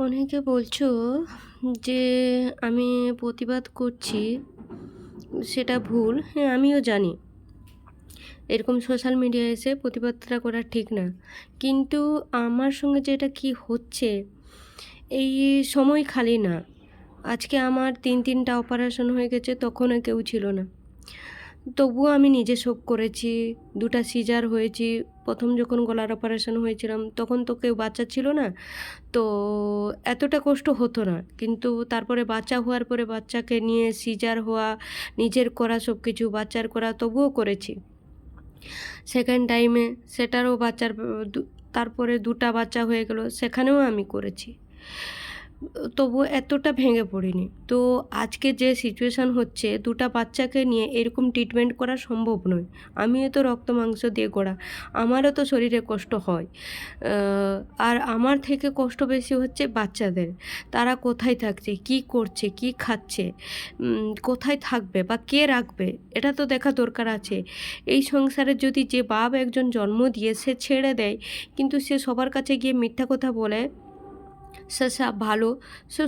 অনেকে বলছো যে আমি প্রতিবাদ করছি, সেটা ভুল। হ্যাঁ, আমিও জানি এরকম সোশ্যাল মিডিয়ায় এসে প্রতিবাদটা করা ঠিক না। কিন্তু আমার সঙ্গে যেটা কি হচ্ছে, এই সময় খালি না। আজকে আমার ৩টা অপারেশন হয়ে গেছে, তখনও কেউ ছিল না। তবুও আমি নিজে শোক করেছি। 2টা সিজার হয়েছি। প্রথম যখন গলার অপারেশন হয়েছিলাম তখন তো কেউ বাচ্চা ছিল না, তো এতটা কষ্ট হতো না। কিন্তু তারপরে বাচ্চা হওয়ার পরে বাচ্চাকে নিয়ে সিজার হওয়া, নিজের করা সব কিছু, বাচ্চার করা তবুও করেছি। সেকেন্ড টাইমে সেটারও বাচ্চার তারপরে 2টা বাচ্চা হয়ে গেল, সেখানেও আমি করেছি। তবুও এতটা ভেঙে পড়িনি। তো আজকে যে সিচুয়েশান হচ্ছে, 2টা বাচ্চাকে নিয়ে এরকম ট্রিটমেন্ট করা সম্ভব নয়। আমিও তো রক্ত মাংস দিয়ে গড়া, আমারও তো শরীরে কষ্ট হয়। আর আমার থেকে কষ্ট বেশি হচ্ছে বাচ্চাদের। তারা কোথায় থাকছে, কি করছে, কি খাচ্ছে, কোথায় থাকবে বা কে রাখবে, এটা তো দেখা দরকার আছে। এই সংসারে যদি যে বাপ একজন জন্ম দিয়ে সে ছেড়ে দেয়, কিন্তু সে সবার কাছে গিয়ে মিথ্যা কথা বলে সে ভালো, সে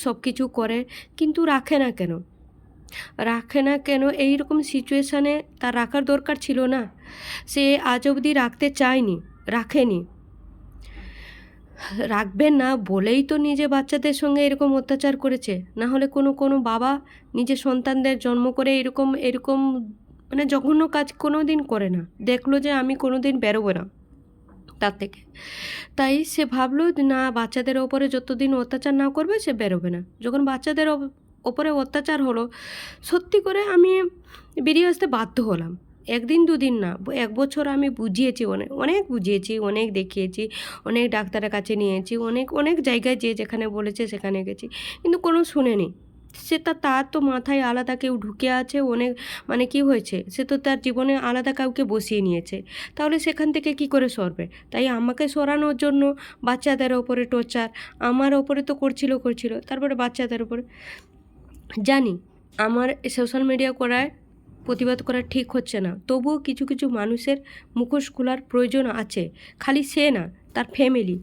সব কিছু করে, কিন্তু রাখে না কেন? রাখে না কেন? এইরকম সিচুয়েশানে তার রাখার দরকার ছিল না? সে আজ অবধি রাখতে চায়নি, রাখেনি। রাখবেন না বলেই তো নিজে বাচ্চাদের সঙ্গে এরকম অত্যাচার করেছে। না হলে কোনো বাবা নিজের সন্তানদের জন্ম করে এরকম এরকম মানে জঘন্য কাজ কোনো দিন করে না। দেখলো যে আমি কোনো দিন বেরোবো না তার থেকে, তাই সে ভাবলো যে না, বাচ্চাদের ওপরে যতদিন অত্যাচার না করবে সে বেরোবে না। যখন বাচ্চাদের ওপরে অত্যাচার হলো, সত্যি করে আমি বেরিয়ে আসতে বাধ্য হলাম। 1 দিন 2 দিন না, 1 বছর আমি বুঝিয়েছি, অনেক বুঝিয়েছি, অনেক দেখিয়েছি, অনেক ডাক্তারের কাছে নিয়েছি, অনেক জায়গায় যেখানে বলেছে সেখানে গেছি, কিন্তু কোনো শুনেনি। তার তো মাথায় আলাদা কেউ ঢুকে আছে, অনেক মানে কি হয়েছে, সে তো তার জীবনে আলাদা কাউকে বসিয়ে নিয়েছে। তাহলে সেখান থেকে কি করে সরবে? তাই আমাকে সরানোর জন্য বাচ্চাদের ওপরে টর্চার, আমার ওপরে তো করছিল, তারপরে বাচ্চাদের ওপরে। জানি আমার সোশ্যাল মিডিয়া করায় প্রতিবাদ করা ঠিক হচ্ছে না, তবুও কিছু মানুষের মুখোশ খোলার প্রয়োজন আছে। খালি সে না, তার ফ্যামিলি।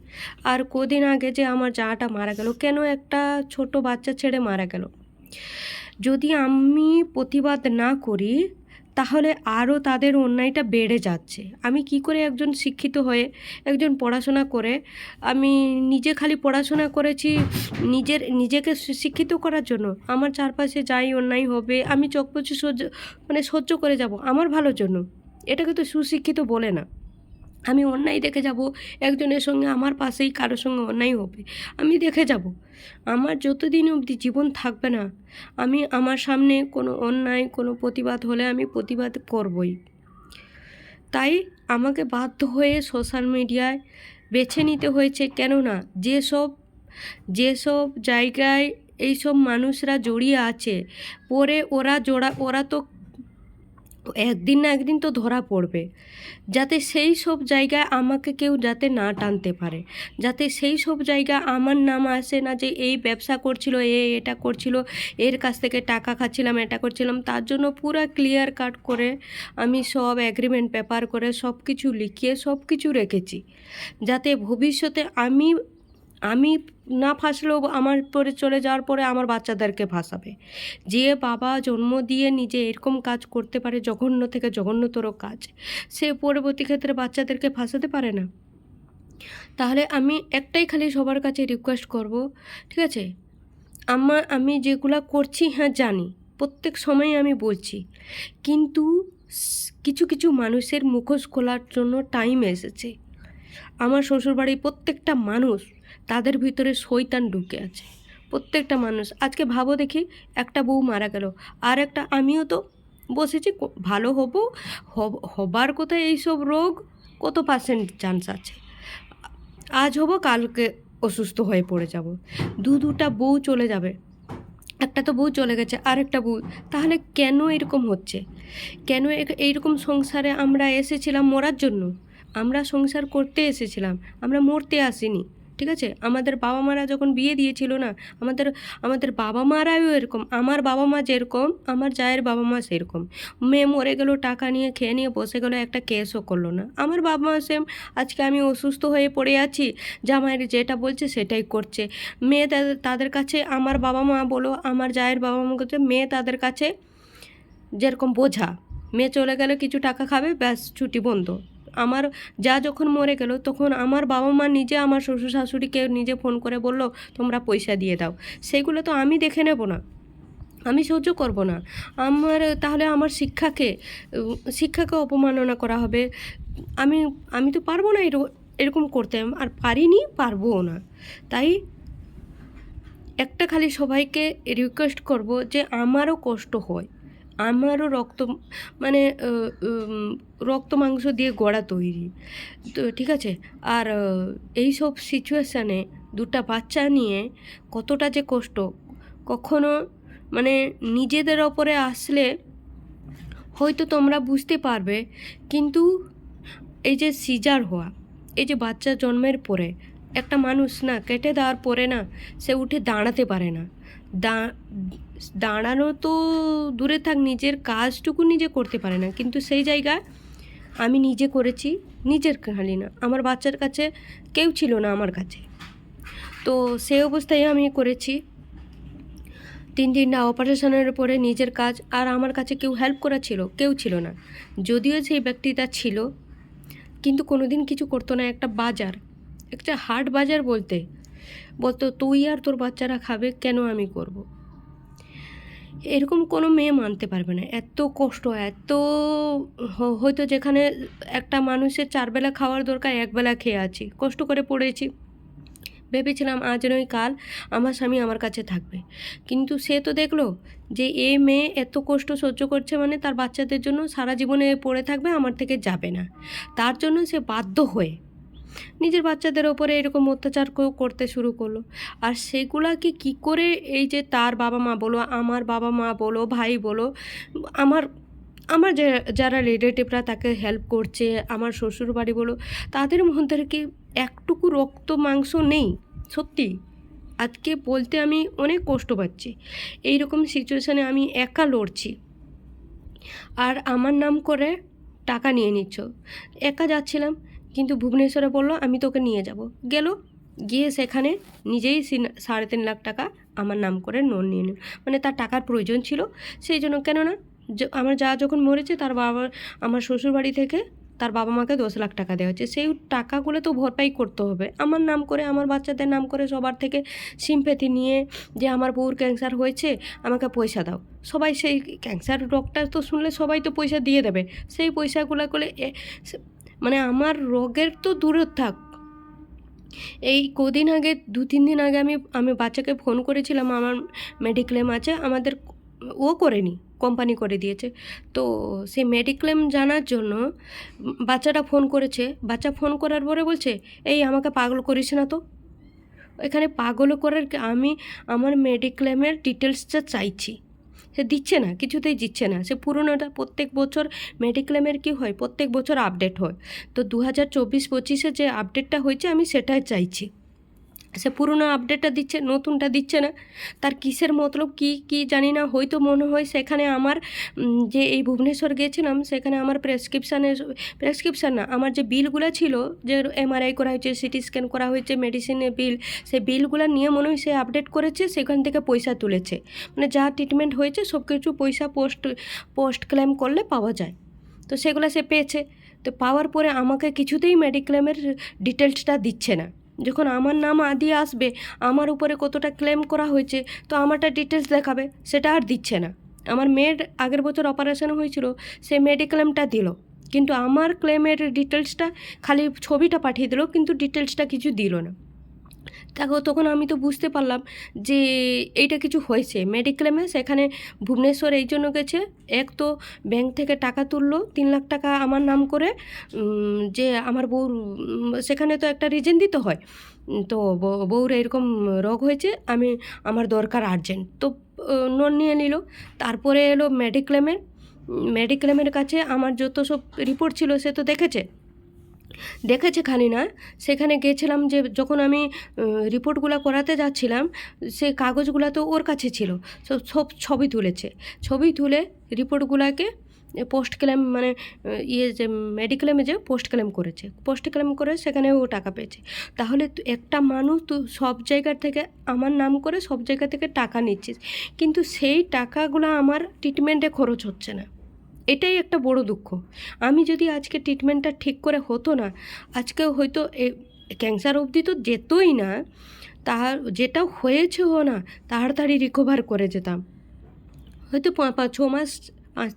আর কদিন আগে যে আমার জাটা মারা গেল, কেন একটা ছোট বাচ্চা ছেড়ে মারা গেল? যদি আমি প্রতিবাদ না করি তাহলে আরও তাদের অন্যায়টা বেড়ে যাচ্ছে। আমি কি করে একজন শিক্ষিত হয়ে, একজন পড়াশোনা করে, আমি নিজে খালি পড়াশোনা করেছি নিজেকে শিক্ষিত করার জন্য, আমার চারপাশে যাই অন্যায় হবে আমি চোখ বুজে সহ্য করে যাব আমার ভালোর জন্য। এটাকে তো সুশিক্ষিত বলে না। আমি অন্যায় দেখে যাব, একজনের সঙ্গে আমার পাশেই কারোর সঙ্গে অন্যায় হবে, আমি দেখে যাব। আমার যতদিন অবধি জীবন থাকবে না, আমি আমার সামনে কোনো অন্যায়, কোনো প্রতিবাদ হলে আমি প্রতিবাদ করবই। তাই আমাকে বাধ্য হয়ে সোশ্যাল মিডিয়ায় বেছে নিতে হয়েছে। কেননা যেসব জায়গায় এইসব মানুষরা জড়িয়ে আছে, পরে ওরা তো একদিন না একদিন তো ধরা পড়বে। যাতে সেই সব জায়গায় আমাকে কেউ যাতে না টানতে পারে, যাতে সেই সব জায়গায় আমার নাম আসে না যে এই ব্যবসা করছিল, এটা করছিল, এর কাছ থেকে টাকা খাচ্ছিলাম, এটা করছিলাম। তার জন্য পুরো ক্লিয়ার কাট করে আমি সব এগ্রিমেন্ট পেপার করে সব কিছু লিখিয়ে সব কিছু রেখেছি, যাতে ভবিষ্যতে আমি না ফাঁসলেও আমার পরে চলে যাওয়ার পরে আমার বাচ্চাদেরকে ফাঁসাবে। যে বাবা জন্ম দিয়ে নিজে এরকম কাজ করতে পারে, জঘন্য থেকে জঘন্যতর কাজ, সে পরবর্তী ক্ষেত্রে বাচ্চাদেরকে ফাঁসাতে পারে না। তাহলে আমি একটাই খালি সবার কাছে রিকোয়েস্ট করব, ঠিক আছে? আমি যেগুলা করছি, হ্যাঁ জানি, প্রত্যেক সময় আমি বলছি, কিন্তু কিছু মানুষের মুখোশ খোলার জন্য টাইম এসেছে। আমার শ্বশুরবাড়ির প্রত্যেকটা মানুষ, তাদের ভিতরে শয়তান ঢুকে আছে। প্রত্যেকটা মানুষ। আজকে ভাবো দেখি, একটা বউ মারা গেল, আর একটা আমিও তো বসেছি, ভালো হবার কোথায় এইসব রোগ কত % চান্স আছে? আজ হব, কালকে অসুস্থ হয়ে পড়ে যাব। দুটা বউ চলে যাবে, একটা তো বউ চলে গেছে, আর একটা বউ। তাহলে কেন এরকম হচ্ছে? কেন এইরকম সংসারে আমরা এসেছিলাম মরার জন্য? আমরা সংসার করতে এসেছিলাম, আমরা মরতে আসিনি। ঠিক আছে? আমাদের বাবা মারা যখন বিয়ে দিয়েছিল না, আমাদের আমাদের বাবা মারাও এরকম, আমার বাবা মা যেরকম আমার জায়ের বাবা মা সেরকম। মেয়ে মরে গেল, টাকা নিয়ে খেয়ে নিয়ে বসে গেল, একটা কেসও করলো না। আমার বাবা মা সেম, আজকে আমি অসুস্থ হয়ে পড়ে আছি, জামাইয়ের যেটা বলছে সেটাই করছে। মেয়ে তাদের কাছে, আমার বাবা মা বলো আমার জায়ের বাবা মা বলছে, মেয়ে তাদের কাছে যেরকম বোঝা। মেয়ে চলে গেলে কিছু টাকা খাবে, ব্যাস ছুটি বন্ধ। আমার যা যখন মরে গেল তখন আমার বাবা মা নিজে আমার শ্বশুর শাশুড়িকে নিজে ফোন করে বলল তোমরা পয়সা দিয়ে দাও। সেগুলো তো আমি দেখে নেব না, আমি সহ্য করব না। আমার তাহলে আমার শিক্ষাকে অপমাননা করা হবে। আমি আমি তো পারবো না এরকম করতে, আর পারিনি, পারবও না। তাই একটা খালি সবাইকে রিকোয়েস্ট করব যে আমারও কষ্ট হয়, আমারও মানে রক্ত মাংস দিয়ে গড়া তৈরি, তো ঠিক আছে। আর এই সব সিচুয়েশানে দুটা বাচ্চা নিয়ে কতটা যে কষ্ট, কখনো মানে নিজেদের ওপরে আসলে হয়তো তোমরা বুঝতে পারবে, কিন্তু এই যে সিজার হওয়া, এই যে বাচ্চা জন্মের পরে একটা মানুষ না কেটে দেওয়ার পরে না সে উঠে দাঁড়াতে পারে না। দাঁড়ানো তো দূরে থাক, নিজের কাজটুকু নিজে করতে পারে না। কিন্তু সেই জায়গায় আমি নিজে করেছি, নিজের খালি না, আমার বাচ্চার কাছে কেউ ছিল না আমার কাছে, তো সেই অবস্থায় আমি করেছি। 3 অপারেশনের পরে নিজের কাজ, আর আমার কাছে কেউ হেল্প করা কেউ ছিল না। যদিও সেই ব্যক্তিটা ছিল, কিন্তু কোনোদিন কিছু করতো না। একটা হাট বাজার বলতো তুই আর তোর বাচ্চারা খাবে, কেন আমি করব। এরকম কোনো মেয়ে মানতে পারবে না। এত কষ্ট, হয়তো যেখানে একটা মানুষের 4 বেলা খাওয়ার দরকার, 1 বেলা খেয়ে আছি, কষ্ট করে পড়েছি। ভেবেছিলাম আজ নয় কাল আমার স্বামী আমার কাছে থাকবে, কিন্তু সে তো দেখলো যে এ মেয়ে এত কষ্ট সহ্য করছে, মানে তার বাচ্চাদের জন্য সারা জীবনে পড়ে থাকবে, আমার থেকে যাবে না। তার জন্য সে বাধ্য হয়ে নিজের বাচ্চাদের ওপরে এরকম অত্যাচার করতে শুরু করলো। আর সেগুলাকে কি করে এই যে তার বাবা মা বলো, আমার বাবা মা বলো, ভাই বলো, আমার আমার যারা রিলেটিভরা তাকে হেল্প করছে, আমার শ্বশুর বাড়ি বলো, তাদের মধ্যে কি একটুকু রক্ত মাংস নেই? সত্যি আজকে বলতে আমি অনেক কষ্ট পাচ্ছি। এইরকম সিচুয়েশানে আমি একা লড়ছি, আর আমার নাম করে টাকা নিয়ে নিচ্ছ। একা যাচ্ছিলাম, কিন্তু ভুবনেশ্বরে বললো আমি তোকে নিয়ে যাব, গিয়ে সেখানে নিজেই 3.5 লাখ টাকা আমার নাম করে লোন নিয়ে নিল। মানে তার টাকার প্রয়োজন ছিল, সেই জন্য। কেননা আমার যা যখন মরেছে আমার শ্বশুরবাড়ি থেকে তার বাবা মাকে 10 লাখ টাকা দেওয়া হচ্ছে, সেই টাকাগুলো তো ভরপাই করতে হবে। আমার নাম করে, আমার বাচ্চাদের নাম করে সবার থেকে সিম্প্যাথি নিয়ে যে আমার বউর ক্যান্সার হয়েছে, আমাকে পয়সা দাও। সবাই সেই ক্যান্সার রোগটা তো শুনলে সবাই তো পয়সা দিয়ে দেবে। সেই পয়সাগুলো করে মানে আমার রোগের তো দূরে থাক। এই কদিন আগে 2-3 দিন আগে আমি বাচ্চাকে ফোন করেছিলাম, আমার মেডিক্লেম আছে, আমাদের ও করেনি, কোম্পানি করে দিয়েছে। তো সেই মেডিক্লেম জানার জন্য বাচ্চাটা ফোন করেছে। বাচ্চা ফোন করার পরে বলছে এই আমাকে পাগল করিস না তো। এখানে পাগল করার আমি আমার মেডিক্লেমের ডিটেলসটা চাইছি, সে দিচ্ছে না, কিছুতেই দিচ্ছে না। সে পুরোনোটা প্রত্যেক বছর মেডিক্লেমের কি হয়, প্রত্যেক বছর আপডেট হয়। তো 2024-25 যে আপডেটটা হয়েছে আমি সেটাই চাইছি। সে পুরোনো আপডেটটা দিচ্ছে, নতুনটা দিচ্ছে না। তার কিসের মতলব কি জানি না। হয়তো মনে হয় সেখানে আমার যে এই ভুবনেশ্বর গিয়েছিলাম, সেখানে আমার প্রেসক্রিপশান না, আমার যে বিলগুলো ছিল, যে MRI করা হয়েছে, CT স্ক্যান করা হয়েছে, মেডিসিনের বিল, সেই বিলগুলো নিয়ে মনে হয় সে আপডেট করেছে, সেখান থেকে পয়সা তুলেছে। মানে যা ট্রিটমেন্ট হয়েছে সব কিছু পয়সা পোস্ট ক্লেম করলে পাওয়া যায়। তো সেগুলো সে পেয়েছে। তো পাওয়ার পরে আমাকে কিছুতেই মেডিক্লেমের ডিটেলসটা দিচ্ছে না। যখন আমার নাম আদি আসবে, আমার উপরে কতটা ক্লেম করা হয়েছে, তো আমারটা ডিটেলস দেখাবে, সেটা আর দিচ্ছে না। আমার মেয়ের আগের বছর অপারেশন হয়েছিল, সে মেডিক্লেমটা দিল, কিন্তু আমার ক্লেমের ডিটেলসটা খালি ছবিটা পাঠিয়ে দিল, কিন্তু ডিটেলসটা কিছু দিল না। তখন আমি তো বুঝতে পারলাম যে এইটা কিছু হয়েছে মেডিক্লেমে। সেখানে ভুবনেশ্বর এই জন্য গেছে, এক তো ব্যাংক থেকে টাকা তুললো 3 লাখ টাকা আমার নাম করে, যে আমার বউর সেখানে তো একটা রিজন দিতে হয়। তো বউর এরকম রোগ হয়েছে, আমার দরকার আর্জেন্ট, তো লোন নিয়ে নিল। তারপরে এলো মেডিক্লেমের কাছে আমার যত সব রিপোর্ট ছিল সে তো দেখেছে। দেখেছে খালি না, সেখানে গেছিলাম যে যখন আমি রিপোর্টগুলো করাতে যাচ্ছিলাম, সে কাগজগুলো তো ওর কাছে ছিল, সব সব ছবি তুলেছে। ছবি তুলে রিপোর্টগুলোকে পোস্ট ক্লেম মানে যে মেডিক্লেমে যে পোস্ট ক্লেম করেছে, পোস্ট ক্লেম করে সেখানে ও টাকা পেয়েছে। তাহলে একটা মানুষ তো সব জায়গা থেকে আমার নাম করে সব জায়গা থেকে টাকা নিচ্ছিস, কিন্তু সেই টাকাগুলো আমার ট্রিটমেন্টে খরচ হচ্ছে না। এটাই একটা বড় দুঃখ। আমি যদি আজকে ট্রিটমেন্টটা ঠিক করে হতো না, আজকে হয়তো ক্যান্সার অবধি তো যেতই না, তার যেটা হয়েছেও না তাড়াতাড়ি রিকভার করে যেতাম। হয়তো 5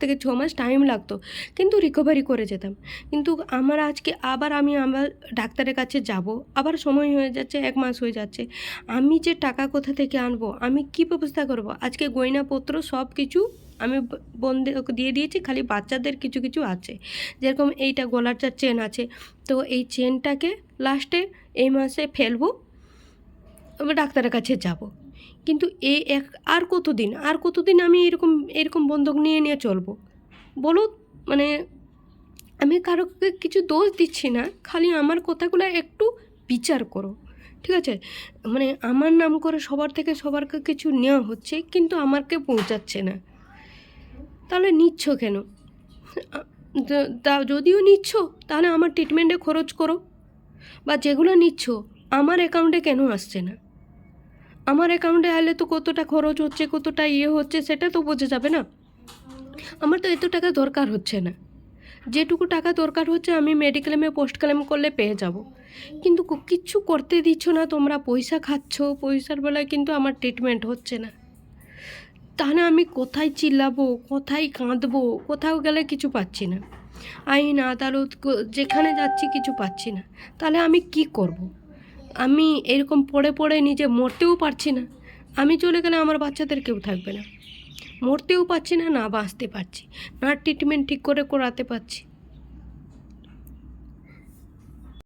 থেকে 6 মাস টাইম লাগতো, কিন্তু রিকভারি করে যেতাম। কিন্তু আমার আজকে আবার আমি আমার ডাক্তারের কাছে যাব, আবার সময় হয়ে যাচ্ছে, 1 মাস হয়ে যাচ্ছে। আমি যে টাকা কোথা থেকে আনবো, আমি কী ব্যবস্থা করব? আজকে গয়নাপত্র সব কিছু আমি বন্ধক দিয়ে দিয়েছি, খালি বাচ্চাদের কিছু কিছু আছে। যেরকম এইটা গলার যা চেন আছে, তো এই চেনটাকে লাস্টে এই মাসে ফেলবো, ডাক্তারের কাছে যাব। কিন্তু আর কতদিন আমি এরকম এরকম বন্ধক নিয়ে নিয়ে চলবো বলো? মানে আমি কারোকে কিছু দোষ দিচ্ছি না, খালি আমার কথাগুলো একটু বিচার করো, ঠিক আছে? মানে আমার নাম করে সবার থেকে সবার কিছু নেওয়া হচ্ছে, কিন্তু আমাকে পৌঁছাচ্ছে না। তাহলে নিচ্ছ কেন? যদিও নিচ্ছ, তাহলে আমার ট্রিটমেন্টে খরচ করো, বা যেগুলো নিচ্ছ আমার অ্যাকাউন্টে কেন আসছে না? আমার অ্যাকাউন্টে আলে তো কতটা খরচ হচ্ছে, কতটা হচ্ছে, সেটা তো বোঝা যাবে না। আমার তো এত টাকা দরকার হচ্ছে না, যেটুকু টাকা দরকার হচ্ছে আমি মেডিক্লেমে পোস্ট ক্লেম করলে পেয়ে যাব। কিন্তু কিচ্ছু করতে দিচ্ছ না তোমরা, পয়সা খাচ্ছ, পয়সার বেলায় কিন্তু আমার ট্রিটমেন্ট হচ্ছে না। তাহলে আমি কোথায় চিল্লাবো, কোথায় কাঁদবো? কোথাও গেলে কিছু পাচ্ছি না, আইন আদালত যেখানে যাচ্ছি কিছু পাচ্ছি না। তাহলে আমি কি করব? আমি এরকম পড়ে পড়ে নিজে মরতেও পারছি না। আমি চলে গেলে আমার বাচ্চাদের কেউ থাকবে না। মরতেও পারছি না, না বাঁচতে পারছি, না ট্রিটমেন্ট ঠিক করে করাতে পারছি।